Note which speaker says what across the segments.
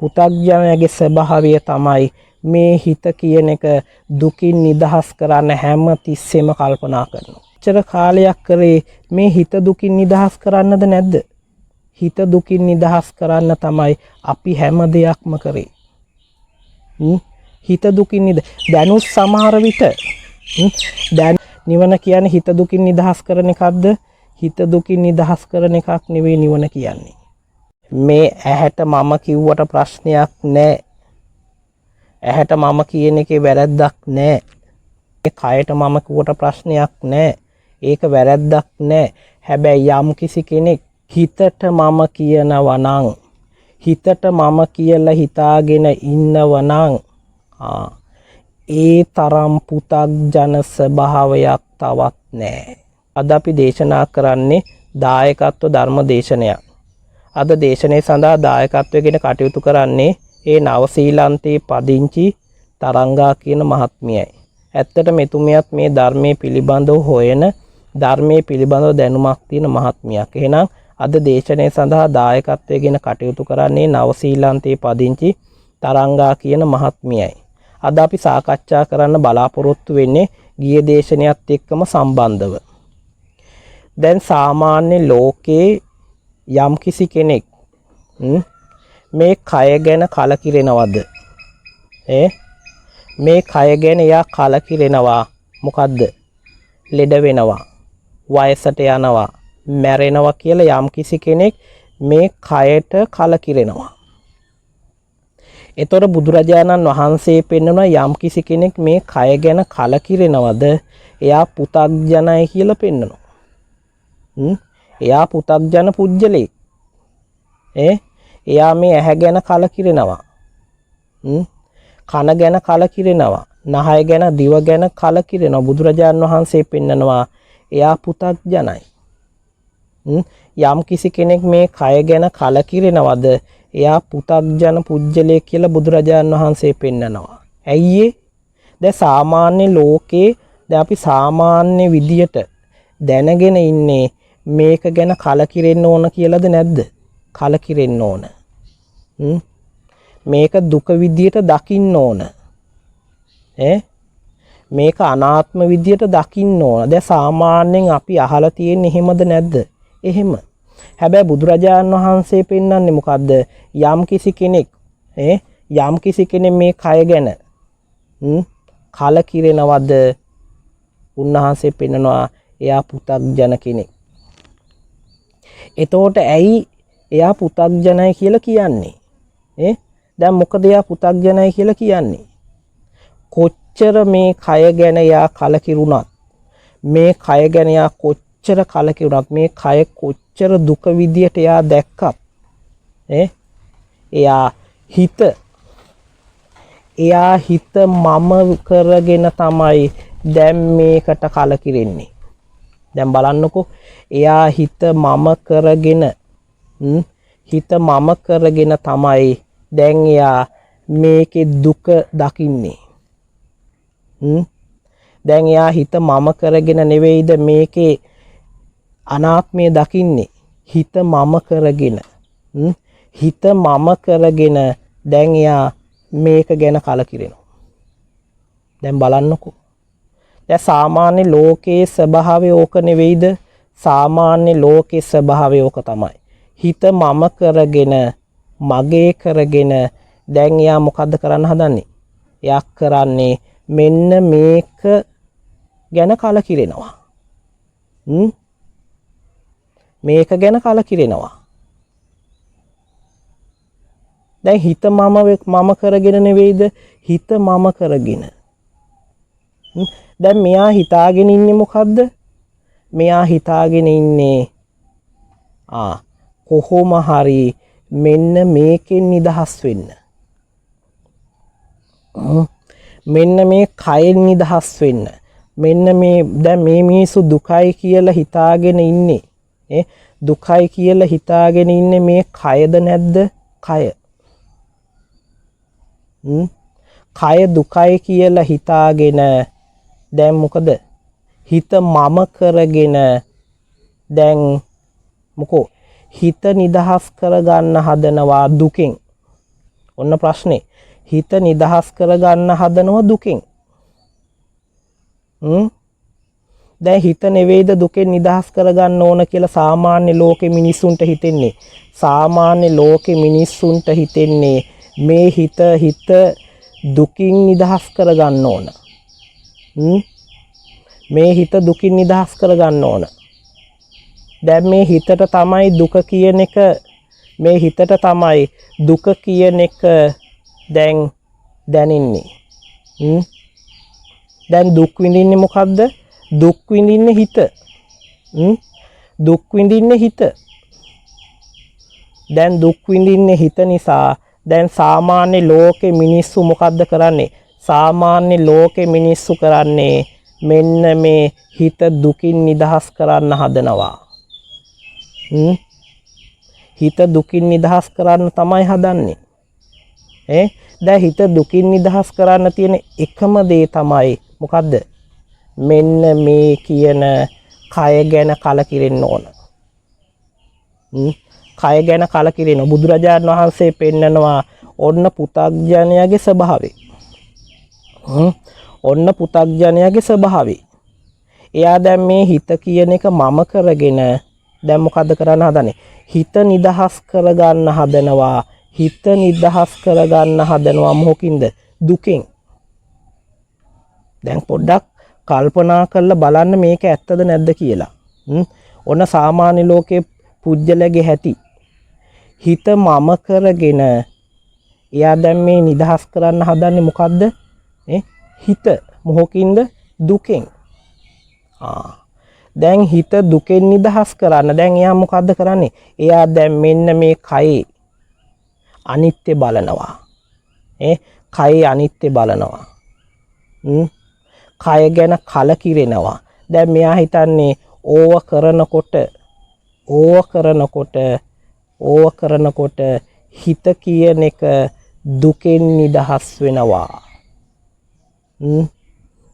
Speaker 1: පුතග්ජනයාගේ ස්වභාවය තමයි මේ හිත කියන එක දුකින් නිදහස් කරන්න හැම තිස්සෙම කල්පනා කරනවා. චර කාලයක් කරේ මේ හිත දුකින් නිදහස් කරන්නද නැද්ද? හිත දුකින් නිදහස් කරන්න තමයි අපි හැම දෙයක්ම කරේ. හිත දුකින් දැනුත් සමහර විට දැන් නිවන කියන්නේ හිත දුකින් නිදහස් කරන එකක්ද? හිත දුකින් නිදහස් කරන එකක් නෙවෙයි නිවන කියන්නේ. මේ ඇහැට මම කිව්වට ප්‍රශ්නයක් නැහැ. ඇහැට මම කියන එකේ වැරැද්දක් නැහැ. ඒ කයට මම කිව්වට ප්‍රශ්නයක් නැහැ. ඒක වැරැද්දක් නැහැ. හැබැයි යම් කිසි කෙනෙක් හිතට මම කියනවා නම් හිතට මම කියලා හිතාගෙන ඉන්නවා නම් ඒ තරම් පුතග්ජන ස්වභාවයක් තවත් නැහැ. අද අපි දේශනා කරන්නේ දායකත්ව ධර්ම දේශනයක්. අද දේශනේ සඳහා දායකත්වයෙන් කටයුතු කරන්නේ ඒ නවසීලන්තයේ පදිංචි තරංගා කියන මහත්මියයි. ඇත්තට මෙතුමියත් මේ ධර්මයේ පිළිබඳව හොයන ධර්මයේ පිළිබඳව දැනුමක් තියෙන මහත්මියක්. එහෙනම් අද දේශනේ සඳහා දායකත්වයෙන් කටයුතු කරන්නේ නවසීලන්තයේ පදිංචි තරංගා කියන මහත්මියයි. අද අපි සාකච්ඡා කරන්න බලාපොරොත්තු වෙන්නේ ගිය දේශනයත් එක්කම සම්බන්ධව. දැන් සාමාන්‍ය ලෝකේ යම් කිසි කෙනෙක් මේ කය ගැන කලකිරෙනවද? මේ කය ගැන යා කලකිරෙනවා. මොකද්ද? ලෙඩ වෙනවා, වයසට යනවා, මැරෙනවා කියලා යම් කිසි කෙනෙක් මේ කයට කලකිරෙනවා. එතකොට බුදුරජාණන් වහන්සේ පෙන්වන යම් කිසි කෙනෙක් මේ කය ගැන කලකිරෙනවද? එයා පුතග්ජනයි කියලා පෙන්වනවා. එයා පුතග්ජන පුජ්‍යලෙක්. එයා මේ ඇහැ ගැන කලකිරෙනවා. කන ගැන කලකිරෙනවා. නහය ගැන, දිව ගැන කලකිරෙනවා. බුදුරජාණන් වහන්සේ පෙන්නනවා එයා පුතග්ජනයි. යම් කිසි කෙනෙක් මේ කය ගැන කලකිරෙනවද? එයා පුතග්ජන පුජ්‍යලෙක් කියලා බුදුරජාණන් වහන්සේ පෙන්නනවා. ඇයි ඒ? දැන් සාමාන්‍ය ලෝකේ දැන් අපි සාමාන්‍ය විදියට දැනගෙන ඉන්නේ මේක ගැන කලකිරෙන්න ඕන කියලාද නැද්ද? කලකිරෙන්න ඕන. මේක දුක විදියට දකින්න ඕන. මේක අනාත්ම විදියට දකින්න ඕන. දැන් සාමාන්‍යයෙන් අපි අහලා තියෙන්නේ එහෙමද නැද්ද? එහෙම. හැබැයි බුදුරජාණන් වහන්සේ පෙන්වන්නේ මොකද්ද? යම් කිසි කෙනෙක් මේ කය ගැන කලකිරෙනවද? උන්වහන්සේ පෙන්වනවා එයා පුතග්ජන කෙනෙක්. එතකොට ඇයි එයා පුතග්ජනයි කියලා කියන්නේ? දැන් මොකද එයා පුතග්ජනයි කියලා කියන්නේ? කොච්චර මේ කය ගැන එයා කලකිරුණත්, මේ කය ගැන එයා කොච්චර කලකිරුණත්, මේ කය කොච්චර දුක විදියට එයා දැක්කත්, එයා හිත මම කරගෙන තමයි දැන් මේකට කලකිරෙන්නේ. දැන් බලන්නකෝ, එයා හිත මම කරගෙන තමයි දැන් එයා මේකේ දුක දකින්නේ. දැන් එයා හිත මම කරගෙන නෙවෙයිද මේකේ අනාත්මය දකින්නේ. හිත මම කරගෙන දැන් එයා මේක ගැන කලකිරෙනවා. දැන් බලන්නකෝ, දැන් සාමාන්‍ය ලෝකයේ ස්වභාවය ඕක නෙවෙයිද? සාමාන්‍ය ලෝකයේ ස්වභාවය ඕක තමයි. හිත මම කරගෙන, මගේ කරගෙන දැන් එයා මොකද්ද කරන්න හදන්නේ? එයා කරන්නේ මෙන්න මේක ගැන කලකිරෙනවා. මේක ගැන කලකිරෙනවා. දැන් හිත මම කරගෙන නෙවෙයිද? හිත මම කරගෙන. දැන් මෙයා හිතාගෙන ඉන්නේ මොකද්ද? මෙයා හිතාගෙන ඉන්නේ කොහොම හරි මෙන්න මේකෙන් නිදහස් වෙන්න. මෙන්න මේ කයෙන් නිදහස් වෙන්න. මෙන්න මේ දැන් මේ මිනිස්සු දුකයි කියලා හිතාගෙන ඉන්නේ. දුකයි කියලා හිතාගෙන ඉන්නේ මේ කයද නැද්ද? කය. කය දුකයි කියලා හිතාගෙන දැන් මොකද? හිත මම කරගෙන දැන් මොකෝ? හිත නිදහස් කරගන්න හදනවා දුකෙන්. ඔන්න ප්‍රශ්නේ. හිත නිදහස් කරගන්න හදනවා දුකෙන්. දැන් හිත නෙවෙයිද දුකෙන් නිදහස් කරගන්න ඕන කියලා සාමාන්‍ය ලෝකෙ මිනිස්සුන්ට හිතෙන්නේ. සාමාන්‍ය ලෝකෙ මිනිස්සුන්ට හිතෙන්නේ මේ හිත දුකින් නිදහස් කරගන්න ඕන. මේ හිත දුකින් නිදහස් කරගන්න ඕන. දැන් මේ හිතට තමයි දුක කියන එක, මේ හිතට තමයි දුක කියන එක දැන් දැනෙන්නේ. දැන් දුක් විඳින්නේ මොකද්ද? දුක් විඳින්නේ හිත. දුක් විඳින්නේ හිත. දැන් දුක් විඳින්නේ හිත නිසා දැන් සාමාන්‍ය ලෝකේ මිනිස්සු මොකද්ද කරන්නේ? සාමාන්‍ය ලෝකේ මිනිස්සු කරන්නේ මෙන්න මේ හිත දුකින් නිදහස් කරන්න හදනවා. හිත දුකින් නිදහස් කරන්න තමයි හදන්නේ. දැන් හිත දුකින් නිදහස් කරන්න තියෙන එකම දේ තමයි මොකද්ද? මෙන්න මේ කියන කය ගැන කලකිරෙන්න ඕන. කය ගැන කලකිරෙන බුදුරජාණන් වහන්සේ පෙන්නනවා ඔන්න පුතග්ජනයාගේ ස්වභාවය. ඔන්න පුතග්ජනයාගේ ස්වභාවය. එයා දැන් මේ හිත කියන එක මම කරගෙන දැන් මොකද්ද කරන්න හදන්නේ? හිත නිදහස් කරගන්න හදනවා. හිත නිදහස් කරගන්න හදනවා මොකකින්ද? දුකෙන්. දැන් පොඩ්ඩක් කල්පනා කරලා බලන්න මේක ඇත්තද නැද්ද කියලා. ඔන්න සාමාන්‍ය ලෝකයේ පුජ්‍යලගේ හැටි. හිත මම කරගෙන එයා දැන් මේ නිදහස් කරන්න හදන්නේ මොකද්ද? හිත මොකකින්ද? දුකෙන්. දැන් හිත දුකෙන් නිදහස් කරන්න දැන් එයා මොකද්ද කරන්නේ? එයා දැන් මෙන්න මේ කයේ අනිත්‍ය බලනවා. කයේ අනිත්‍ය බලනවා. කය ගැන කලකිරෙනවා. දැන් මෙයා හිතන්නේ ඕව කරනකොට හිත කියන එක දුකෙන් නිදහස් වෙනවා.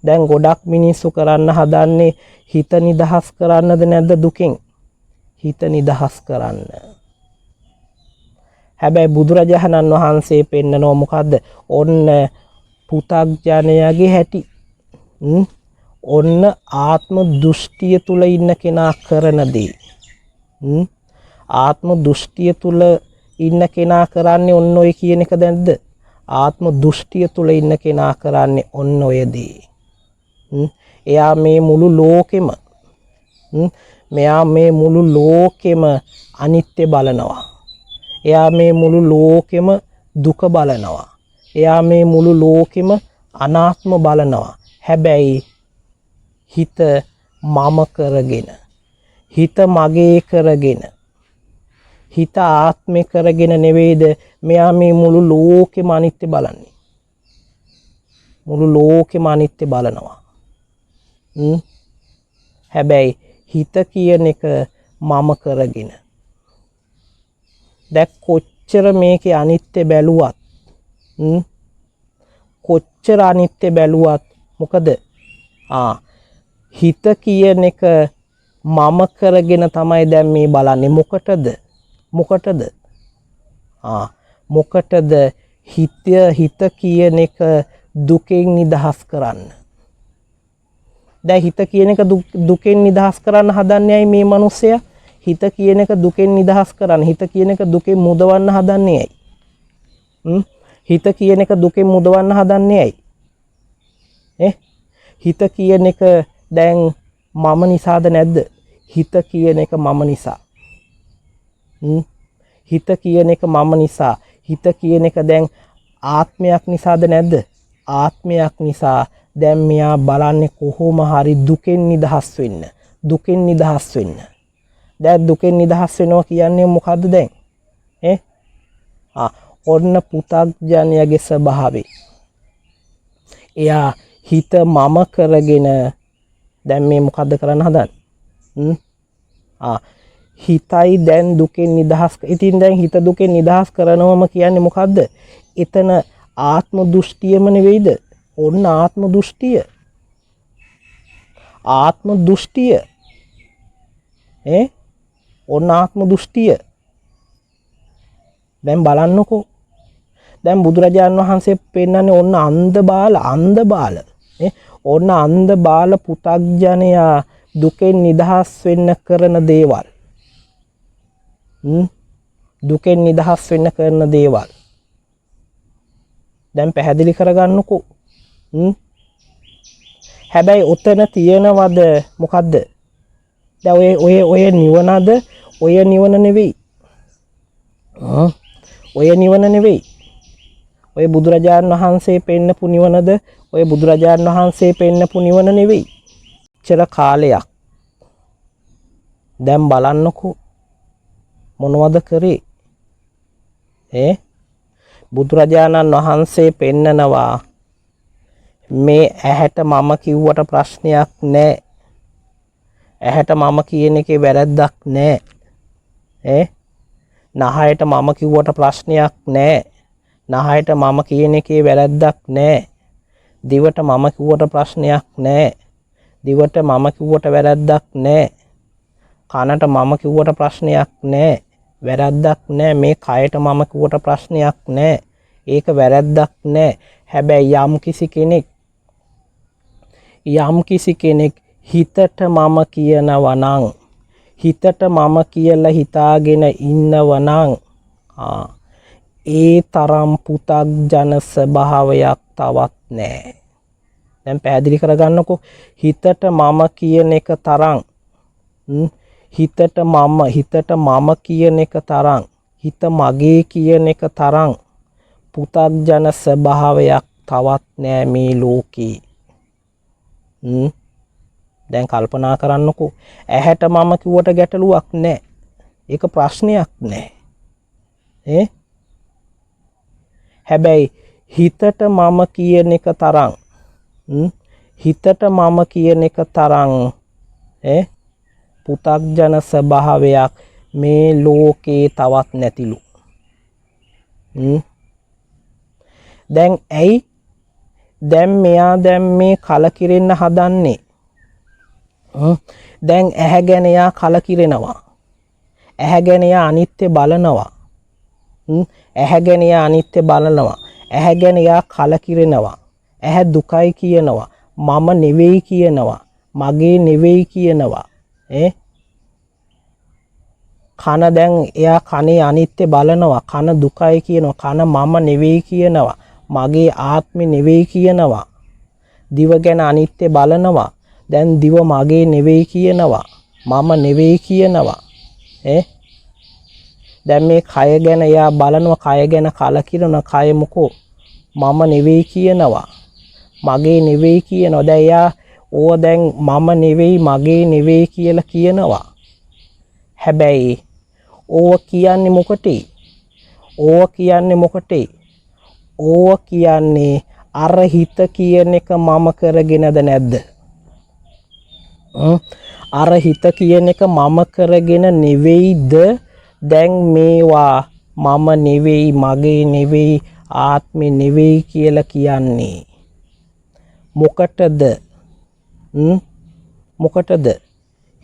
Speaker 1: දැන් ගොඩක් මිනිස්සු කරන්න හදන්නේ හිත නිදහස් කරන්නද නැද්ද දුකෙන්? හිත නිදහස් කරන්න. හැබැයි බුදුරජාණන් වහන්සේ පෙන්නනවා මොකද්ද? ඔන්න පුතග්ජනයාගේ හැටි. ඔන්න ආත්ම දෘෂ්ටිය තුල ඉන්න කෙනා කරන දේ. ආත්ම දෘෂ්ටිය තුල ඉන්න කෙනා කරන්නේ ඔන්න ඔය කියන එක දැන්ද? ආත්ම දෘෂ්ටිය තුල ඉන්න කෙනා කරන්නේ ඔන්න ඔය දේ. එයා මේ මුළු ලෝකෙම අනිත්‍ය බලනවා. එයා මේ මුළු ලෝකෙම දුක බලනවා. එයා මේ මුළු ලෝකෙම අනාත්ම බලනවා. හැබැයි හිත මම කරගෙන, හිත මගේ කරගෙන, හිත ආත්මය කරගෙන නෙවෙයිද මෙයා මේ මුළු ලෝකෙම අනිත්‍ය බලන්නේ. මුළු ලෝකෙම අනිත්‍ය බලනවා. හැබැයි හිත කියන එක මම කරගෙන. දැන් කොච්චර මේකේ අනිත්‍ය බැලුවත් කොච්චර අනිත්‍ය බැලුවත් මොකද? හිත කියන එක මම කරගෙන තමයි දැන් මේ බලන්නේ. මොකටද? හිත කියන එක දුකෙන් නිදහස් කරන්න. දැන් හිත කියන එක දුකෙන් නිදහස් කරන්න හදන්නේ ඇයි මේ මිනිස්සයා? හිත කියන එක දුකෙන් නිදහස් කරන්න. හිත කියන එක දුකෙන් මුදවන්න හදන්නේ ඇයි? හිත කියන එක දුකෙන් මුදවන්න හදන්නේ ඇයි? හිත කියන එක දැන් මම නිසාද නැද්ද? හිත කියන එක මම නිසා. හිත කියන එක මම නිසා. හිත කියන එක දැන් ආත්මයක් නිසාද නැද්ද? ආත්මයක් නිසා දැන් මෙයා බලන්නේ කොහොම හරි දුකෙන් නිදහස් වෙන්න. දුකෙන් නිදහස් වෙන්න. දැන් දුකෙන් නිදහස් වෙනවා කියන්නේ මොකද්ද දැන්? ඔන්න පුතග්ජනයාගේ ස්වභාවය. එයා හිත මම කරගෙන දැන් මේ මොකද්ද කරන්න හදන්නේ? හිතයි දැන් දුකෙන් නිදහස්. ඉතින් දැන් හිත දුකෙන් නිදහස් කරනවම කියන්නේ මොකද්ද? එතන ආත්ම දෘෂ්ටියම නෙවෙයිද? ඔන්න ආත්ම දෘෂ්ටිය. ආත්ම දෘෂ්ටිය. ඔන්න ආත්ම දෘෂ්ටිය. දැන් බලන්නකෝ. දැන් බුදුරජාණන් වහන්සේ පෙන්නන්නේ ඔන්න අන්ධ බාල ඔන්න අන්ධ බාල පුතග්ජනයා දුකෙන් නිදහස් වෙන්න කරන දේවල්. දුකෙන් නිදහස් වෙන්න කරන දේවල්. දැන් පැහැදිලි කරගන්නකෝ. හැබැයි උතන තියෙනවද මොකද්ද? දැන් ඔය නිවනද? ඔය නිවන නෙවෙයි. ඔය නිවන නෙවෙයි. ඔය බුදුරජාණන් වහන්සේ පෙන්නපු නිවනද? ඔය බුදුරජාණන් වහන්සේ පෙන්නපු නිවන නෙවෙයි. චර කාලයක්. දැන් බලන්නකෝ මොනවද කරේ? බුදුරජාණන් වහන්සේ පෙන්නනවා මේ ඇහැට මම කිව්වට ප්‍රශ්නයක් නැහැ. ඇහැට මම කියන එකේ වැරද්දක් නැහැ. නහයට මම කිව්වට ප්‍රශ්නයක් නැහැ. නහයට මම කියන එකේ වැරද්දක් නැහැ. දිවට මම කිව්වට ප්‍රශ්නයක් නැහැ. දිවට මම කිව්වට වැරද්දක් නැහැ. කනට මම කිව්වට ප්‍රශ්නයක් නැහැ. වැරද්දක් නැහැ. මේ කයට මම කිව්වට ප්‍රශ්නයක් නැහැ. ඒක වැරද්දක් නැහැ. හැබැයි යම් කිසි කෙනෙක් හිතට මම කියනවා නම් හිතට මම කියලා හිතාගෙන ඉන්නවා නම් ඒ තරම් පුතග්ජන ස්වභාවයක් තවත් නැහැ. දැන් පැහැදිලි කරගන්නකෝ. හිතට මම කියන එක තරම් හිතට මම කියන එක තරම් හිත මගේ කියන එක තරම් පුතග්ජන ස්වභාවයක් තවත් නැහැ මේ ලෝකේ. දැන් කල්පනා කරන්නකෝ. ඇහැට මම කිව්වට ගැටලුවක් නැහැ. ඒක ප්‍රශ්නයක් නැහැ. හැබැයි හිතට මම කියන එක තරම් හිතට මම කියන එක තරම් පුතග්ජන ස්වභාවයක් මේ ලෝකේ තවත් නැතිලු. දැන් ඇයි දැන් මෙයා දැන් මේ කලකිරෙන්න හදන්නේ? දැන් ඇහැ ගැන යා කලකිරෙනවා. ඇහැ ගැන යා අනිත්‍ය බලනවා. ඇහැ ගැන යා අනිත්‍ය බලනවා. ඇහැ ගැන යා කලකිරෙනවා. ඇහැ දුකයි කියනවා. මම නෙවෙයි කියනවා. මගේ නෙවෙයි කියනවා. කන දැන් එයා කනේ අනිත්‍ය බලනවා. කන දුකයි කියනවා. කන මම නෙවෙයි කියනවා. මගේ ආත්මෙ නෙවෙයි කියනවා. දිව ගැන අනිත්‍ය බලනවා. දැන් දිව මගේ නෙවෙයි කියනවා. මම නෙවෙයි කියනවා. දැන් මේ කය ගැන එයා බලනවා. කය ගැන කලකිරෙනවා. කය මොකෝ? මම නෙවෙයි කියනවා. මගේ නෙවෙයි කියනවා. දැන් එයා දැන් මම නෙවෙයි මගේ නෙවෙයි කියලා කියනවා. හැබැයි කියන්නේ මොකටේ? කියන්නේ මොකටේ? කියන්නේ අර හිත කියන එක මම කරගෙනද නැද්ද? අර හිත කියන එක මම කරගෙන නෙවෙයිද දැන් මේවා මම නෙවෙයි මගේ නෙවෙයි ආත්මෙ නෙවෙයි කියලා කියන්නේ? මොකටද? මොකටද?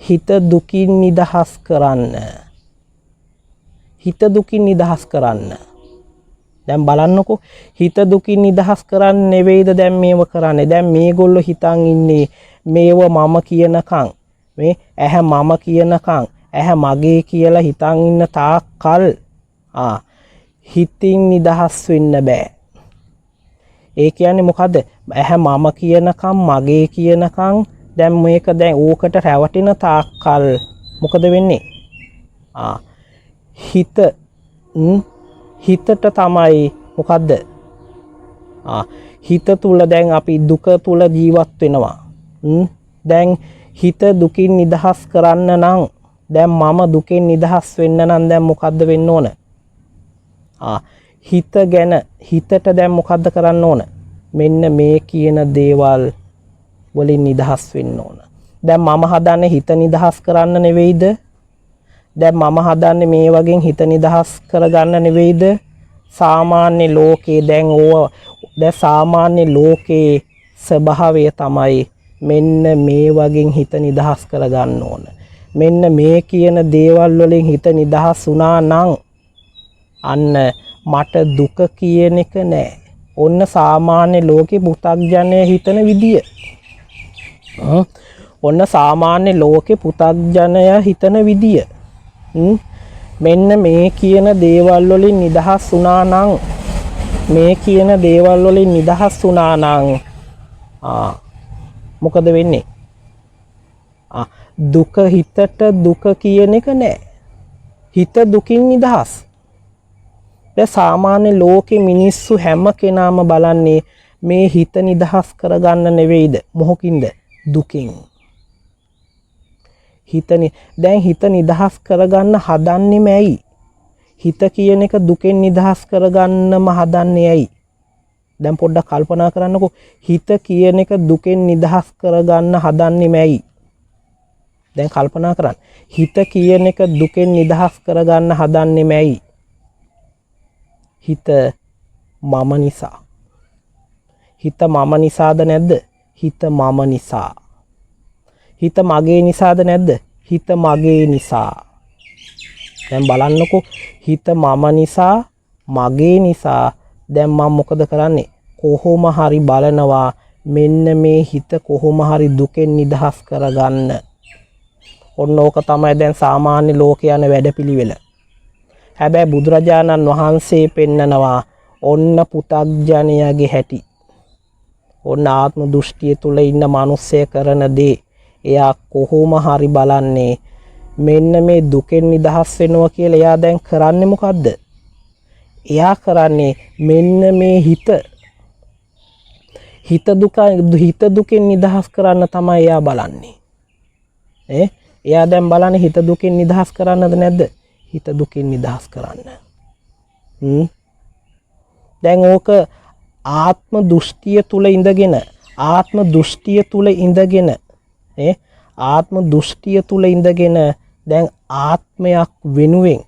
Speaker 1: හිත දුකින් නිදහස් කරන්න. හිත දුකින් නිදහස් කරන්න. දැන් බලන්නකෝ. හිත දුකින් නිදහස් කරන්න නෙවෙයිද දැන් මේව කරන්නේ? දැන් මේගොල්ලෝ හිතන් ඉන්නේ මේව මම කියනකම් මේ ඇහැ මම කියනකම් ඇහැ මගේ කියලා හිතන් ඉන්න තාක්කල් හිතින් නිදහස් වෙන්න බෑ. ඒ කියන්නේ මොකද්ද? ඇහැ මම කියනකම් මගේ කියනකම් දැන් මේක දැන් ඕකට රැවටෙන තාක්කල් මොකද වෙන්නේ? හිතට තමයි මොකද්ද? හිත තුල දැන් අපි දුක තුල ජීවත් වෙනවා. දැන් හිත දුකින් නිදහස් කරන්න නම් දැන් මම දුකෙන් නිදහස් වෙන්න නම් දැන් මොකද්ද වෙන්න ඕන? හිත ගැන හිතට දැන් මොකද්ද කරන්න ඕන? මෙන්න මේ කියන දේවල් වලින් නිදහස් වෙන්න ඕන. දැන් මම හදන්නේ හිත නිදහස් කරන්න නෙවෙයිද? දැන් මම හදන්නේ මේ වගේ හිත නිදහස් කරගන්න නෙවෙයිද? සාමාන්‍ය ලෝකේ දැන් සාමාන්‍ය ලෝකේ ස්වභාවය තමයි මෙන්න මේ වගේ හිත නිදහස් කරගන්න ඕන. මෙන්න මේ කියන දේවල් වලින් හිත නිදහස් වුණා නම් අන්න මට දුක කියන එක නෑ. ඔන්න සාමාන්‍ය ලෝකේ පුතග්ජනය හිතන විදිය. ඔන්න සාමාන්‍ය ලෝකේ පුතග්ජනය හිතන විදිය. මෙන්න මේ කියන දේවල් වලින් නිදහස් වුණා නම්, මේ කියන දේවල් වලින් නිදහස් වුණා නම් මොකද වෙන්නේ? දුක හිතට දුක කියන එක නෑ. හිත දුකින් නිදහස්. දැන් සාමාන්‍ය ලෝකේ මිනිස්සු හැම කෙනාම බලන්නේ මේ හිත නිදහස් කරගන්න නෙවෙයිද? මොහොකින්ද? දුකින්. දැන් හිත නිදහස් කරගන්න හදන්නේම ඇයි? හිත කියන එක දුකෙන් නිදහස් කරගන්නම හදන්නේ ඇයි? දැන් පොඩ්ඩක් කල්පනා කරන්නකෝ. හිත කියන එක දුකෙන් නිදහස් කරගන්න හදන්නේම ඇයි? දැන් කල්පනා කරන්න. හිත කියන එක දුකෙන් නිදහස් කරගන්න හදන්නේම ඇයි? හිත මම නිසා. හිත මම නිසාද නැද්ද? හිත මම නිසා. හිත මගේ නිසාද නැද්ද? හිත මගේ නිසා. දැන් බලන්නකෝ, හිත මම නිසා, මගේ නිසා. දැන් මම මොකද කරන්නේ? කොහොම හරි බලනවා මෙන්න මේ හිත කොහොම හරි දුකෙන් නිදහස් කරගන්න. ඔන්න ඕක තමයි දැන් සාමාන්‍ය ලෝකේ යන වැඩපිළිවෙල. හැබැයි බුදුරජාණන් වහන්සේ පෙන්නනවා ඔන්න පුතග්ජනයාගේ හැටි. ඔන්න ආත්ම දෘෂ්ටිය තුල ඉන්න මිනිස්සය කරන දේ. එයා කොහොම හරි බලන්නේ මෙන්න මේ දුකෙන් නිදහස් වෙනවා කියලා. එයා දැන් කරන්නේ මොකද්ද? එයා කරන්නේ මෙන්න මේ හිත දුකෙන් නිදහස් කරන්න තමයි එයා බලන්නේ. එයා දැන් බලන්නේ හිත දුකෙන් නිදහස් කරන්නද නැද්ද? හිත දුකින් නිදහස් කරන්න. දැන් ඕක ආත්ම දෘෂ්ටිය තුල ඉඳගෙන දැන් ආත්මයක් වෙනුවෙන්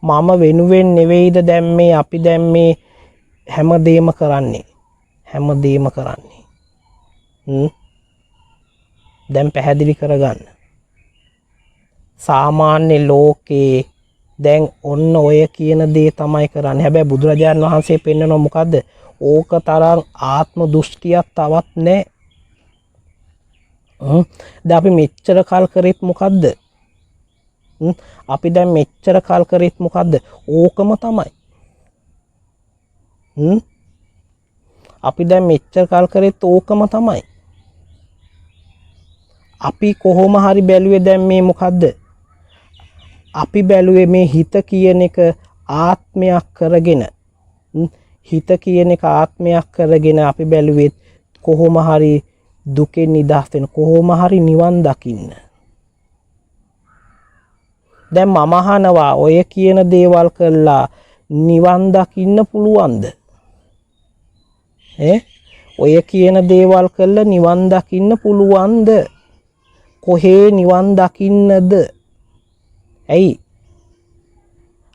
Speaker 1: මම වෙනුවෙන් නෙවෙයිද දැන් මේ අපි දැන් මේ හැමදේම කරන්නේ. දැන් පැහැදිලි කරගන්න. සාමාන්‍ය ලෝකේ දැන් ඔන්න ඔය කියන දේ තමයි කරන්නේ. හැබැයි බුදුරජාණන් වහන්සේ පෙන්නනවා මොකද්ද? ඕක තරම් ආත්ම දෘෂ්ටියක් තවත් නැහැ. දැන් අපි මෙච්චර කල් කරෙත් මොකද්ද? අපි දැන් මෙච්චර කල් කරෙත් මොකද්ද? ඕකම තමයි. අපි දැන් මෙච්චර කල් කරෙත් ඕකම තමයි. අපි කොහොම හරි බැලුවේ දැන් මේ මොකද්ද? අපි බැලුවේ මේ හිත කියන එක ආත්මයක් කරගෙන. හිත කියන එක ආත්මයක් කරගෙන අපි බැලුවෙත් කොහොම හරි දුකෙන් නිදහස් වෙන, කොහොම හරි නිවන් දකින්න. දැන් මම අහනවා ඔය කියන දේවල් කළා නිවන් දකින්න පුළුවන්ද? ඔය කියන දේවල් කළා නිවන් දකින්න පුළුවන්ද? කොහේ නිවන් දකින්නද? ඇයි?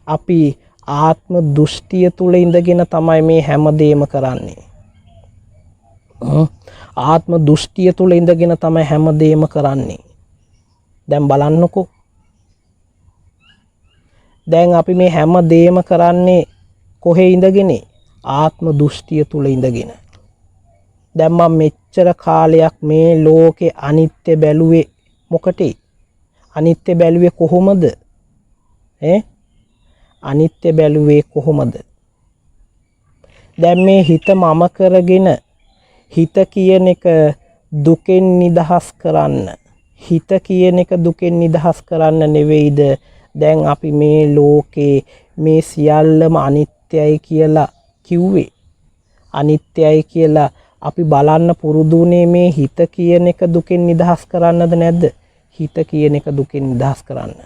Speaker 1: අපි ආත්ම දෘෂ්ටිය තුල ඉඳගෙන තමයි මේ හැමදේම කරන්නේ. ආත්ම දෘෂ්ටිය තුල ඉඳගෙන තමයි හැමදේම කරන්නේ. දැන් බලන්නකෝ. දැන් අපි මේ හැමදේම කරන්නේ කොහේ ඉඳගෙන? ආත්ම දෘෂ්ටිය තුල ඉඳගෙන. දැන් මම මෙච්චර කාලයක් මේ ලෝකේ අනිත්‍ය බැලුවේ මොකටේ? අනිත්‍ය බැලුවේ කොහොමද? අනිත්‍ය බැලුවේ කොහොමද? දැන් මේ හිත මම කරගෙන හිත කියන එක දුකෙන් නිදහස් කරන්න. හිත කියන එක දුකෙන් නිදහස් කරන්න නෙවෙයිද දැන් අපි මේ ලෝකේ මේ සියල්ලම අනිත්‍යයි කියලා කිව්වේ? අනිත්‍යයි කියලා අපි බලන්න පුරුදුනේ මේ හිත කියන එක දුකෙන් නිදහස් කරන්නද නැද්ද? හිත කියන එක දුකෙන් නිදහස් කරන්න.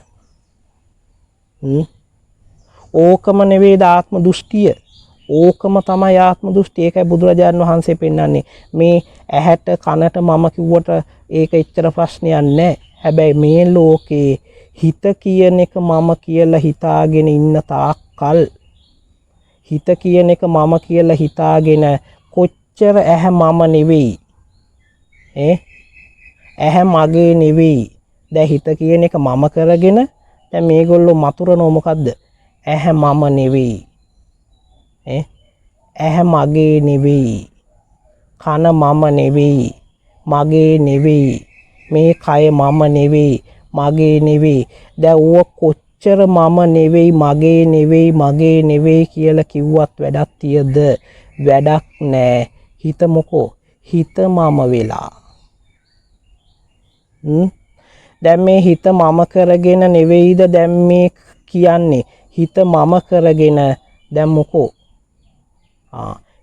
Speaker 1: ඕකම නෙවෙයිද ආත්ම දෘෂ්ටිය? ඕකම තමයි ආත්ම දෘෂ්ටිය. ඒකයි බුදුරජාණන් වහන්සේ පෙන්නන්නේ මේ ඇහැට කනට මම කිව්වට ඒක එච්චර ප්‍රශ්නයක් නැහැ. හැබැයි මේ ලෝකේ හිත කියන එක මම කියලා හිතාගෙන ඉන්න තාක්කල්, හිත කියන එක මම කියලා හිතාගෙන කොච්චර ඇහැ මම නෙවෙයි, ඇහැ මගේ නෙවෙයි. දැන් හිත කියන එක මම කරගෙන දැන් මේගොල්ලෝ මතුරනෝ මොකද්ද? ඇහැ මම නෙවෙයි. ඇහැ මගේ නෙවෙයි. කන මම නෙවෙයි. මගේ නෙවෙයි. මේ කය මම නෙවෙයි. මගේ නෙවෙයි. දැන් ඌව කොච්චර මම නෙවෙයි මගේ නෙවෙයි කියලා කිව්වත් වැඩක් තියද? වැඩක් නෑ. හිත මොකෝ? හිත මම වෙලා. දැන් මේ හිත මම කරගෙන නෙවෙයිද දැන් මේ කියන්නේ? හිත මම කරගෙන දැන් මොකෝ?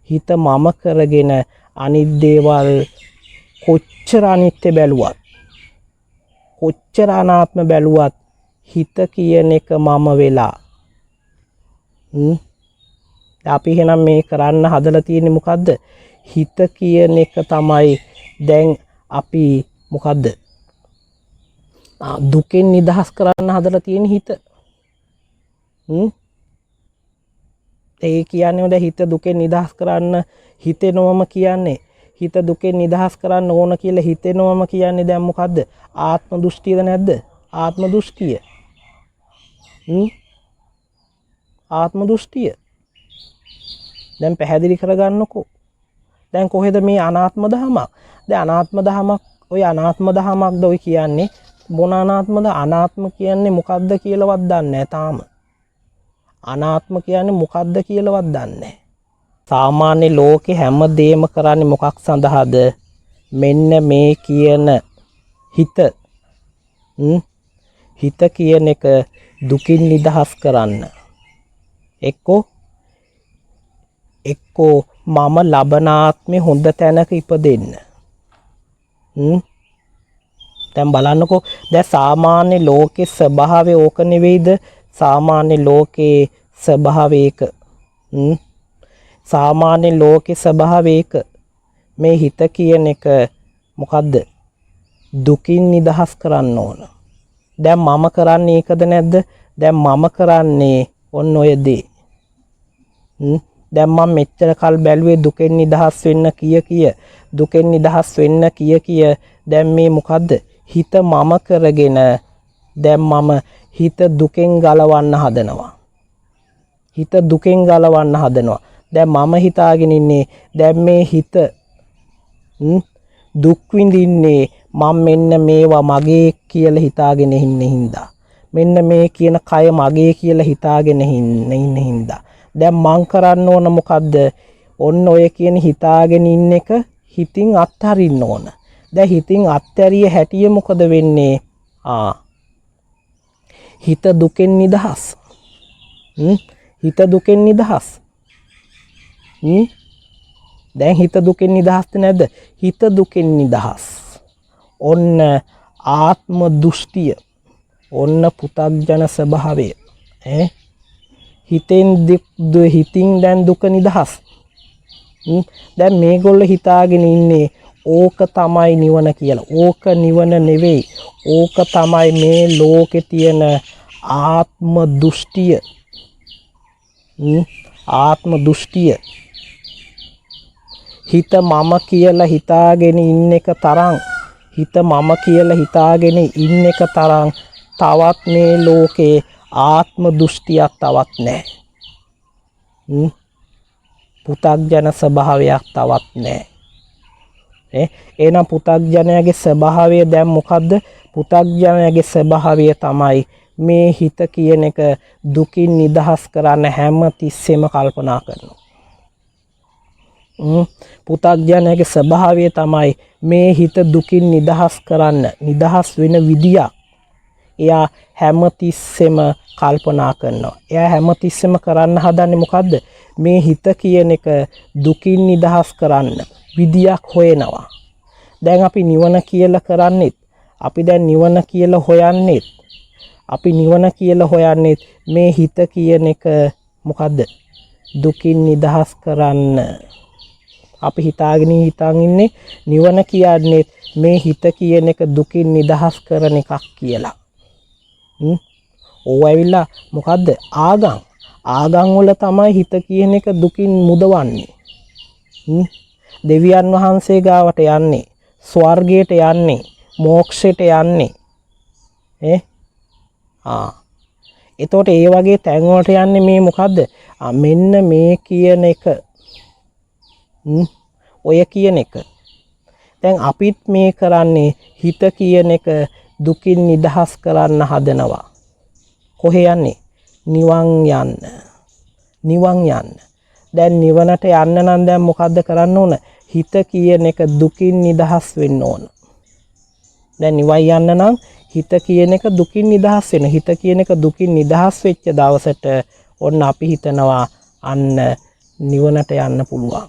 Speaker 1: හිත මම කරගෙන අනිත් දේවල් කොච්චර අනිත්‍ය බැලුවත්, කොච්චර අනාත්ම බැලුවත් හිත කියන එක මම වෙලා. අපි එහෙනම් මේ කරන්න හදලා තියෙන්නේ මොකද්ද? හිත කියන එක තමයි දැන් අපි මොකද්ද? දුකෙන් නිදහස් කරන්න හදලා තියෙන හිත. ඒ කියන්නේ දැන් හිත දුකෙන් නිදහස් කරන්න හිතෙනවම කියන්නේ. හිත දුකෙන් නිදහස් කරන්න ඕන කියලා හිතෙනවම කියන්නේ දැන් මොකද්ද? ආත්ම දෘෂ්ටියද නැද්ද? ආත්ම දෘෂ්ටිය. ආත්ම දෘෂ්ටිය. දැන් පැහැදිලි කරගන්නකෝ. දැන් කොහෙද මේ අනාත්ම දහමක්? දැන් අනාත්ම දහමක්, ඔය අනාත්ම දහමක්ද ඔය කියන්නේ? මොන අනාත්මද? අනාත්ම කියන්නේ මොකද්ද කියලාවත් දන්නේ නැහැ තාම. අනාත්ම කියන්නේ මොකද්ද කියලාවත් දන්නේ නැහැ. සාමාන්‍ය ලෝකේ හැම දෙයක්ම කරන්නේ මොකක් සඳහාද? මෙන්න මේ කියන හිත. හිත කියන එක දුකින් නිදහස් කරන්න. එක්කෝ මම ලබනාත්මේ හොඳ තැනක ඉපදෙන්න. දැන් බලන්නකෝ. දැන් සාමාන්‍ය ලෝකේ ස්වභාවය ඕක නෙවෙයිද? සාමාන්‍ය ලෝකේ ස්වභාවයක සාමාන්‍ය ලෝකේ ස්වභාවයක මේ හිත කියන එක මොකද්ද? දුකින් නිදහස් කරන්න ඕන. දැන් මම කරන්නේ ඒකද නැද්ද? දැන් මම කරන්නේ ඔන්න ඔය දේ. දැන් මම මෙච්චර කල් බැලුවේ දුකෙන් නිදහස් වෙන්න කිය දුකෙන් නිදහස් වෙන්න කිය දැන් මේ මොකද්ද? හිත මම කරගෙන දැන් මම හිත දුකෙන් ගලවන්න හදනවා. හිත දුකෙන් ගලවන්න හදනවා. දැන් මම හිතාගෙන ඉන්නේ දැන් මේ හිත දුක් විඳින්නේ මම මෙන්න මේවා මගේ කියලා හිතාගෙන ඉන්නේ හින්දා. මෙන්න මේ කියන කය මගේ කියලා හිතාගෙන ඉන්නේ හින්දා. දැන් මං කරන්න ඕන මොකද්ද? ඔන්න ඔය කියන හිතාගෙන ඉන්න එක හිතින් අත්හරින්න ඕන. දැන් හිතින් අත්හැරිය හැටිය මොකද වෙන්නේ? හිත දුකෙන් නිදහස්. හිත දුකෙන් නිදහස්. දැන් හිත දුකෙන් නිදහස්ද නැද්ද? හිත දුකෙන් නිදහස්. ඔන්න ආත්ම දෘෂ්ටිය. ඔන්න පුතග්ජන ස්වභාවය. හිතින් දැන් දුක නිදහස්. දැන් මේගොල්ලෝ හිතාගෙන ඉන්නේ ඕක තමයි නිවන කියලා. ඕක නිවන නෙවෙයි. ඕක තමයි මේ ලෝකේ තියෙන ආත්ම දෘෂ්ටිය. ආත්ම දෘෂ්ටිය. හිත මම කියලා හිතාගෙන ඉන්න එක තරම්, හිත මම කියලා හිතාගෙන ඉන්න එක තරම් තවත් මේ ලෝකේ ආත්ම දෘෂ්ටියක් තවත් නැහැ. පුතග්ජන ස්වභාවයක් තවත් නැහැ. එහෙනම් පුතග්ජනයාගේ ස්වභාවය දැන් මොකද්ද? පුතග්ජනයාගේ ස්වභාවය තමයි මේ හිත කියන එක දුකින් නිදහස් කරන්න හැම තිස්සෙම කල්පනා කරනවා. පුතග්ජනයාගේ ස්වභාවය තමයි මේ හිත දුකින් නිදහස් කරන්න, නිදහස් වෙන විදියක් එයා හැම තිස්සෙම කල්පනා කරනවා. එයා හැම තිස්සෙම කරන්න හදන්නේ මොකද්ද? මේ හිත කියන එක දුකින් නිදහස් කරන්න විදියක් හොයනවා. දැන් අපි නිවන කියලා කරන්නේත්, අපි දැන් නිවන කියලා හොයන්නේත්, අපි නිවන කියලා හොයන්නේත් මේ හිත කියන එක මොකද්ද? දුකින් නිදහස් කරන්න. අපි හිතාගෙන ඉන්නේ නිවන කියන්නේ මේ හිත කියන එක දුකින් නිදහස් කරන එකක් කියලා. ඕව ඇවිල්ලා මොකද්ද? ආගම්. ආගම් වල තමයි හිත කියන එක දුකින් මුදවන්නේ. දෙවියන් වහන්සේ ගාවට යන්නේ, ස්වර්ගයට යන්නේ, මෝක්ෂයට යන්නේ. එතකොට ඒ වගේ තැන් වලට යන්නේ මේ මොකද්ද? මෙන්න මේ කියන එක. ඔය කියන එක. දැන් අපිත් මේ කරන්නේ හිත කියන එක දුකින් නිදහස් කරන්න හදනවා. කොහේ යන්නේ? නිවන් යන්න. නිවන් යන්න. දැන් නිවනට යන්න නම් දැන් මොකද්ද කරන්න ඕන? හිත කියන එක දුකින් නිදහස් වෙන්න ඕන. දැන් නිවන් යන්න නම් හිත කියන එක දුකින් නිදහස් වෙන. හිත කියන එක දුකින් නිදහස් වෙච්ච දවසට ඔන්න අපි හිතනවා අන්න නිවනට යන්න පුළුවන්.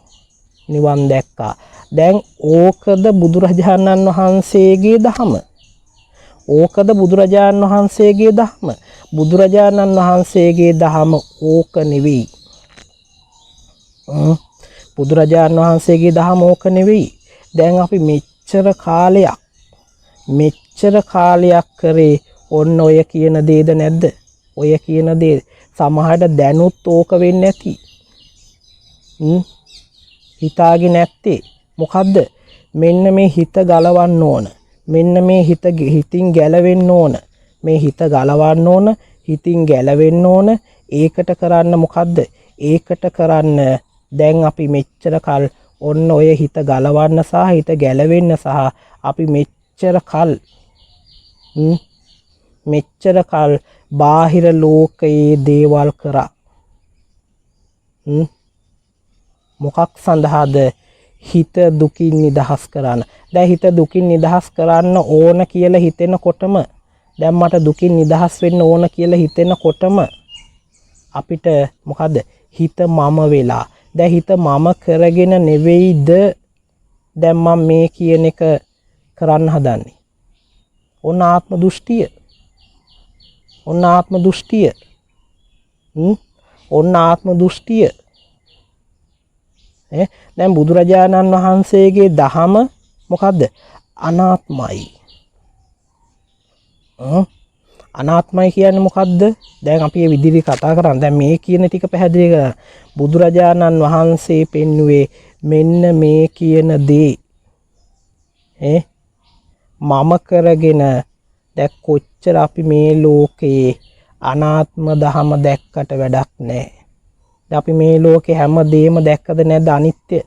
Speaker 1: නිවන් දැක්කා. දැන් ඕකද බුදුරජාණන් වහන්සේගේ දහම. ඕකද බුදුරජාණන් වහන්සේගේ දහම. බුදුරජාණන් වහන්සේගේ දහම ඕක නෙවෙයි. බුදුරජාණන් වහන්සේගේ දහම ඕක නෙවෙයි. දැන් අපි මෙච්චර කාලයක් කරේ ඔන්න ඔය කියන දේද නැද්ද? ඔය කියන දේ සමහරට දැනුත් ඕක වෙන්නේ නැති. හිතාගෙන නැත්තේ මොකද්ද? මෙන්න මේ හිත ගලවන්න ඕන. මෙන්න මේ හිතින් ගැලවෙන්න ඕන. මේ හිත ගලවන්න ඕන, හිතින් ගැලවෙන්න ඕන. ඒකට කරන්න මොකද්ද? ඒකට කරන්න දැන් අපි මෙච්චර කල් ඔන්න ඔය හිත ගලවන්න සහ හිත ගැලවෙන්න සහ අපි මෙච්චර කල් බාහිර ලෝකයේ දේවල් කරා. මොකක් සඳහාද? හිත දුකින් නිදහස් කරන්න. දැන් හිත දුකින් නිදහස් කරන්න ඕන කියලා හිතෙනකොටම දැන් මට දුකින් නිදහස් වෙන්න ඕන කියලා හිතෙනකොටම අපිට මොකද්ද? හිත මම වෙලා. දැන් හිත මම කරගෙන නෙවෙයිද දැන් මම මේ කියන එක කරන්න හදන්නේ. ඔන්න ආත්ම දෘෂ්ටිය. ඔන්න ආත්ම දෘෂ්ටිය. ඔන්න ආත්ම දෘෂ්ටිය. දැන් බුදුරජාණන් වහන්සේගේ දහම මොකද්ද? අනාත්මයි. අනාත්මයි කියන්නේ මොකද්ද? දැන් අපි මේ විදිහට කතා කරන්නේ. දැන් මේ කියන ටික පැහැදිලි කරලා බුදුරජාණන් වහන්සේ පෙන්වුවේ මෙන්න මේ කියන දේ. මම කරගෙන දැන් කොච්චර අපි මේ ලෝකයේ අනාත්ම දහම දැක්කට වැඩක් නැහැ. දැන් අපි මේ ලෝකේ හැමදේම දැක්කද නැද්ද අනිත්‍ය?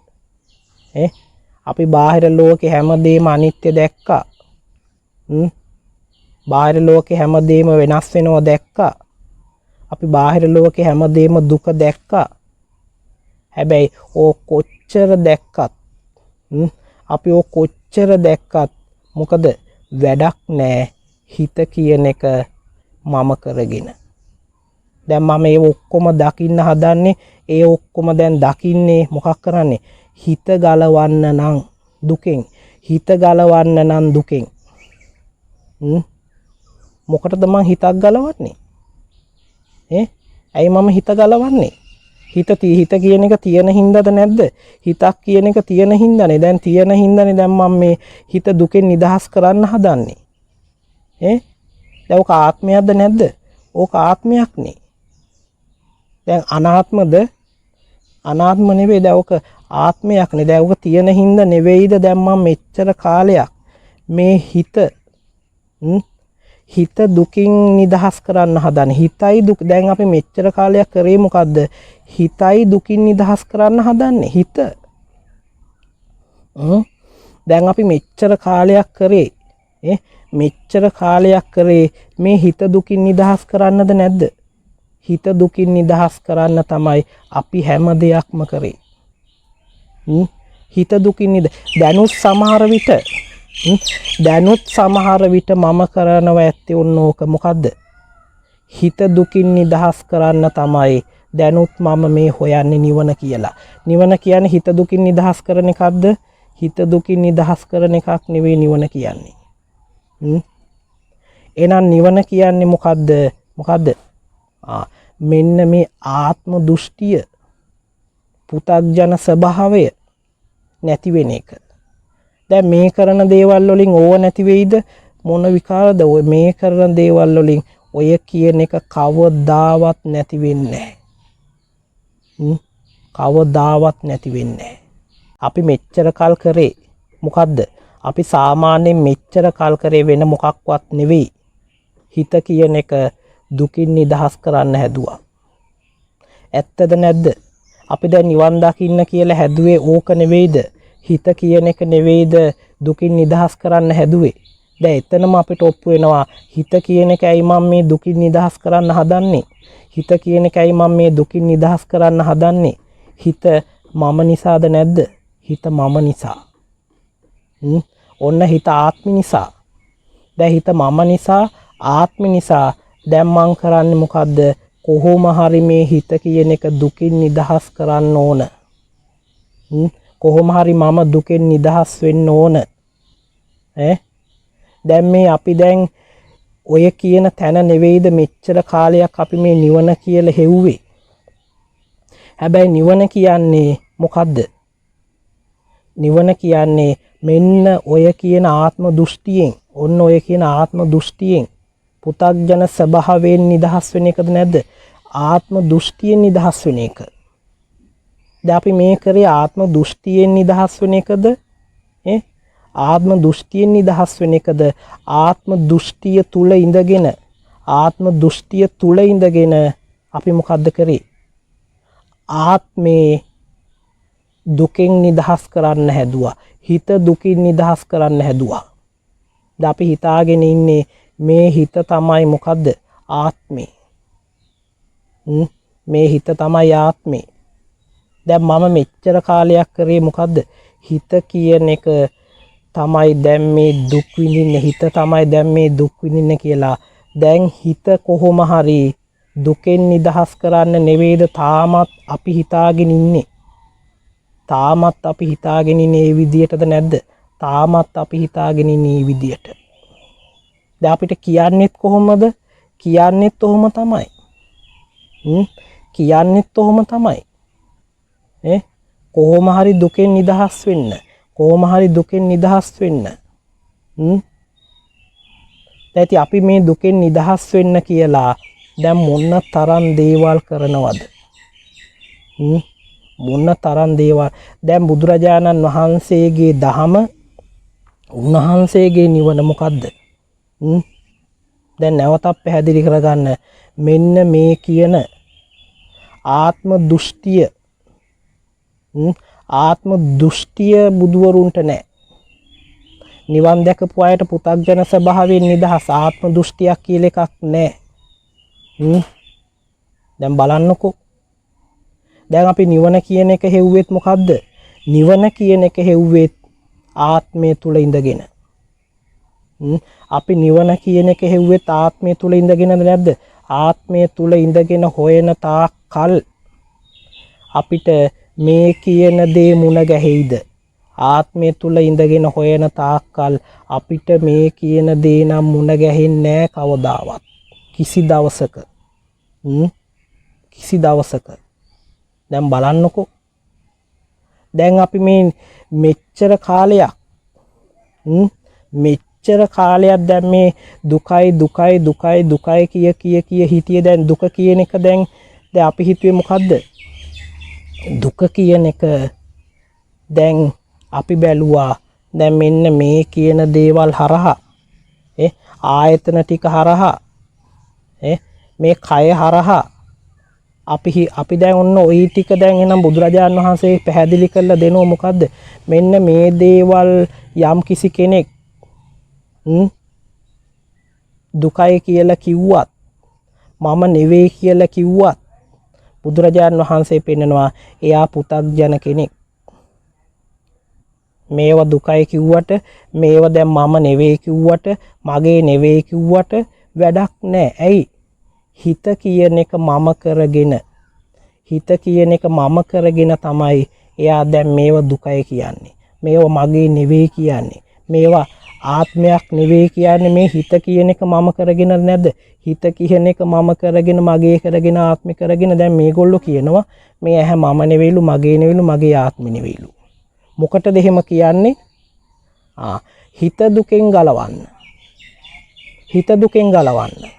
Speaker 1: අපි බාහිර ලෝකේ හැමදේම අනිත්‍ය දැක්කා. බාහිර ලෝකේ හැමදේම වෙනස් වෙනවා දැක්කා. අපි බාහිර ලෝකේ හැමදේම දුක දැක්කා. හැබැයි ඕ කොච්චර දැක්කත් අපි ඕ කොච්චර දැක්කත් මොකද වැඩක් නැහැ හිත කියන එක මම කරගෙන. දැන් මම ඒ ඔක්කොම දකින්න හදන්නේ. ඒ ඔක්කොම දැන් දකින්නේ මොකක් කරන්නේ? හිත ගලවන්න නම් දුකෙන්. හිත ගලවන්න නම් දුකෙන්. මොකටද මං හිතක් ගලවන්නේ? ඇයි මම හිත ගලවන්නේ? හිත කියන එක තියෙන හින්දාද නැද්ද? හිතක් කියන එක තියෙන හින්දානේ. දැන් තියෙන හින්දානේ දැන් මම මේ හිත දුකෙන් නිදහස් කරන්න හදන්නේ. දැන් ඔක ආත්මයක්ද නැද්ද? ඕක ආත්මයක් නේ. දැන් අනාත්මද? අනාත්ම නෙවෙයි. දැන් ඔක ආත්මයක් නේ. දැන් ඔක තියෙන හින්දා නෙවෙයිද දැන් මම මෙච්චර කාලයක් මේ හිත දුකින් නිදහස් කරන්න හදන. හිතයි දුක. දැන් අපි මෙච්චර කාලයක් කරේ මොකද්ද? හිතයි දුකින් නිදහස් කරන්න හදන්නේ. හිත. දැන් අපි මෙච්චර කාලයක් කරේ මේ හිත දුකින් නිදහස් කරන්නද නැද්ද? හිත දුකින් නිදහස් කරන්න තමයි අපි හැම දෙයක්ම කරේ. හිත දුකින් දැනුත් සමහර විට මම කරනවා ඇත්තේ ඔන්න ඕක. මොකද්ද? හිත දුකින් නිදහස් කරන්න තමයි දැනුත් මම මේ හොයන්නේ නිවන කියලා. නිවන කියන්නේ හිත දුකින් නිදහස් කරන එකක්ද? හිත දුකින් නිදහස් කරන එකක් නෙවෙයි නිවන කියන්නේ. එහෙනම් නිවන කියන්නේ මොකද්ද? මෙන්න මේ ආත්ම දෘෂ්ටිය, පුතග්ජන ස්වභාවය නැති වෙන එක. දැන් මේ කරන දේවල් වලින් ඕව නැති වෙයිද? මොන විකාරද? ඔය මේ කරන දේවල් වලින් ඔය කියන එක කවදාවත් නැති වෙන්නේ නැහැ. කවදාවත් නැති වෙන්නේ නැහැ. අපි මෙච්චර කල් කරේ මොකද්ද? අපි සාමාන්‍යයෙන් මෙච්චර කල් කරේ වෙන මොකක්වත් නෙවෙයි. හිත කියන එක දුකින් නිදහස් කරන්න හැදුවා. ඇත්තද නැද්ද? අපි දැන් නිවන් දකින්න කියලා හැදුවේ ඕක නෙවෙයිද? හිත කියන එක නෙවෙයිද දුකින් නිදහස් කරන්න හැදුවේ? දැන් එතනම අපිට ඔප්පු වෙනවා හිත කියන එකයි මම මේ දුකින් නිදහස් කරන්න හදන්නේ. හිත කියන එකයි මම මේ දුකින් නිදහස් කරන්න හදන්නේ. හිත මම නිසාද නැද්ද? හිත මම නිසා. ඔන්න හිත ආත්ම නිසා. දැන් හිත මම නිසා ආත්ම නිසා දැන් මං කරන්නේ මොකද්ද? කොහොම හරි මේ හිත කියන එක දුකින් නිදහස් කරන්න ඕන. කොහොම හරි මම දුකෙන් නිදහස් වෙන්න ඕන. දැන් මේ අපි දැන් ඔය කියන තැන නෙවෙයිද මෙච්චර කාලයක් අපි මේ නිවන කියලා හෙව්වේ. හැබැයි නිවන කියන්නේ මොකද්ද? නිවන කියන්නේ මෙන්න ඔය කියන ආත්ම දෘෂ්ටියෙන්, ඔන්න ඔය කියන ආත්ම දෘෂ්ටියෙන් පුතග්ජන ස්වභාවයෙන් නිදහස් වෙන එකද නැද්ද? ආත්ම දෘෂ්ටියෙන් නිදහස් වෙන එක. දැන් අපි මේ කරේ ආත්ම දෘෂ්ටියෙන් නිදහස් වෙන එකද? ආත්ම දෘෂ්ටියෙන් නිදහස් වෙන එකද? ආත්ම දෘෂ්ටිය තුල ඉඳගෙන ආත්ම දෘෂ්ටිය තුල ඉඳගෙන අපි මොකද්ද කරේ? ආත්මේ දුකෙන් නිදහස් කරන්න හැදුවා. හිත දුකින් නිදහස් කරන්න හැදුවා. දැන් අපි හිතාගෙන ඉන්නේ මේ හිත තමයි මොකද්ද? ආත්මේ. මේ හිත තමයි ආත්මේ. දැන් මම මෙච්චර කාලයක් කරේ මොකද්ද? හිත කියන එක තමයි දැන් මේ දුක් විඳින්න, හිත තමයි දැන් මේ දුක් විඳින්න කියලා. දැන් හිත කොහොම හරි දුකෙන් නිදහස් කරන්න නෙවෙයිද තාමත් අපි හිතාගෙන ඉන්නේ. තාමත් අපි හිතාගෙන ඉන්නේ මේ විදියටද නැද්ද? තාමත් අපි හිතාගෙන ඉන්නේ මේ විදියට. දැන් අපිට කියන්නේත් කොහොමද? කියන්නේත් ඔහොම තමයි. කියන්නේත් ඔහොම තමයි. කොහොම හරි දුකෙන් නිදහස් වෙන්න. කොහොම හරි දුකෙන් නිදහස් වෙන්න. දැන් අපි මේ දුකෙන් නිදහස් වෙන්න කියලා දැන් මොන තරම් දේවල් කරනවද? මොන තරම් දේවල්. දැන් බුදුරජාණන් වහන්සේගේ දහම, උන්වහන්සේගේ නිවන මොකද්ද? දැන් නැවතත් පැහැදිලි කරගන්න. මෙන්න මේ කියන ආත්ම දෘෂ්ටිය, ආත්ම දෘෂ්ටිය බුදුවරුන්ට නැහැ. නිවන් දැකපු අයට පුතග්ජන ස්වභාවයෙන් නිදහස් ආත්ම දෘෂ්ටියක් කියලා එකක් නැහැ. දැන් බලන්නකෝ. දැන් අපි නිවන කියන එක හෙව්වෙත් මොකද්ද? නිවන කියන එක හෙව්වෙත් ආත්මය තුල ඉඳගෙන. අපි නිවන කියන එක හෙව්වෙත් ආත්මය තුල ඉඳගෙනද නැද්ද? ආත්මය තුල ඉඳගෙන හොයන තාක් කල් අපිට මේ කියන දේ මුණ ගැහෙයිද? ආත්මය තුල ඉඳගෙන හොයන තාක් කල් අපිට මේ කියන දේ නම් මුණ ගැහෙන්නේ නැහැ කවදාවත්. කිසි දවසක. කිසි දවසක. දැන් බලන්නකෝ. දැන් අපි මේ මෙච්චර කාලයක් මෙච්චර කාලයක් දැන් මේ දුකයි දුකයි දුකයි දුකයි කිය හිටියේ. දැන් දුක කියන එක දැන් අපි හිතුවේ මොකද්ද? දුක කියන එක දැන් අපි බැලුවා දැන් මෙන්න මේ කියන දේවල් හරහා ආයතන ටික හරහා මේ කය හරහා අපි දැන් ඔන්න ওই ටික දැන් එනම් බුදුරජාණන් වහන්සේ පැහැදිලි කරලා දෙනවා මොකද්ද? මෙන්න මේ දේවල් යම් කිසි කෙනෙක් දුකයි කියලා කිව්වත්, මම නෙවෙයි කියලා කිව්වත් බුදුරජාණන් වහන්සේ පෙන්නනවා එයා පුතග්ජන කෙනෙක්. මේවා දුකයි කිව්වට, මේවා දැන් මම නෙවෙයි කිව්වට, මගේ නෙවෙයි කිව්වට වැඩක් නැහැ. ඇයි? හිත කියන එක මම කරගෙන, හිත කියන එක මම කරගෙන තමයි එයා දැන් මේවා දුකයි කියන්නේ. මේවා මගේ නෙවෙයි කියන්නේ. මේවා ආත්මයක් නෙවෙයි කියන්නේ. මේ හිත කියන එක මම කරගෙන නැද්ද? හිත කියන එක මම කරගෙන, මගේ කරගෙන, ආත්මේ කරගෙන දැන් මේගොල්ලෝ කියනවා මේ ඇහැ මම නෙවෙයිලු, මගේ නෙවෙයිලු, මගේ ආත්මේ නෙවෙයිලු. මොකටද එහෙම කියන්නේ? හිත දුකෙන් ගලවන්න. හිත දුකෙන් ගලවන්න.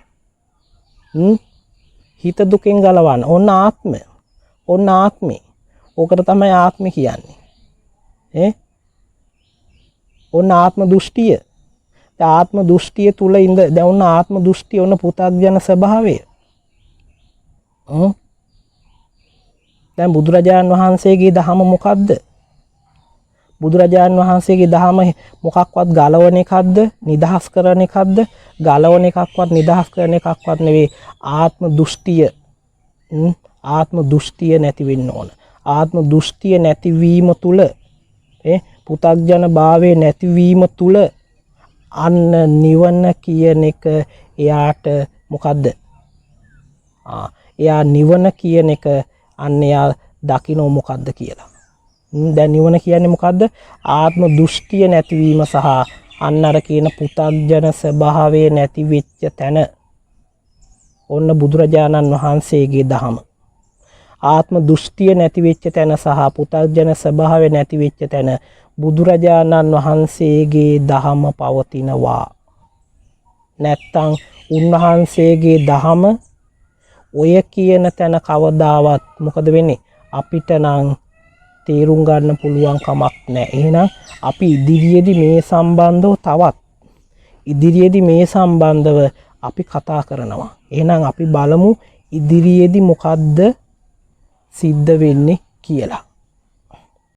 Speaker 1: හිත දුකෙන් ගලවන්න. ඔන්න ආත්මය. ඔන්න ආත්මේ. ඕකට තමයි ආත්මය කියන්නේ. ඔන්න ආත්ම දෘෂ්ටිය. ආත්ම දෘෂ්ටිය තුල ඉඳ දැන් ඔන්න ආත්ම දෘෂ්ටිය ඔන්න පුතග්ජන ස්වභාවය. දැන් බුදුරජාන් වහන්සේගේ දහම මොකද්ද? බුදුරජාන් වහන්සේගේ දහම මොකක්වත් ගලවන එකක්ද නිදහස් කරන එකක්ද? ගලවන එකක්වත් නිදහස් කරන එකක්වත් නෙවෙයි. ආත්ම දෘෂ්ටිය ආත්ම දෘෂ්ටිය නැති වෙන්න ඕන. ආත්ම දෘෂ්ටිය නැතිවීම තුල පුතග්ජන භාවයේ නැතිවීම තුල අන්න නිවන කියන එක එයාට මොකද්ද? එයා නිවන කියන එක අන්න එයා දකින්න මොකද්ද කියලා. දැන් නිවන කියන්නේ මොකද්ද? ආත්ම දෘෂ්ටිය නැතිවීම සහ අන්න අර කියන පුතග්ජන ස්වභාවයේ නැති වෙච්ච තැන ඔන්න බුදුරජාණන් වහන්සේගේ දහම. ආත්ම දෘෂ්ටිය නැති වෙච්ච තැන සහ පුතග්ජන ස්වභාවය නැති වෙච්ච තැන බුදුරජාණන් වහන්සේගේ දහම පවතිනවා. නැත්තම් උන්වහන්සේගේ දහම ඔය කියන තැන කවදාවත් මොකද වෙන්නේ? අපිට නම් තේරුම් ගන්න පුළුවන් කමක් නැහැ. එහෙනම් අපි ඉදිරියේදී මේ සම්බන්ධව තවත් ඉදිරියේදී මේ සම්බන්ධව අපි කතා කරනවා. එහෙනම් අපි බලමු ඉදිරියේදී මොකද්ද සිද්ධ වෙන්නේ කියලා.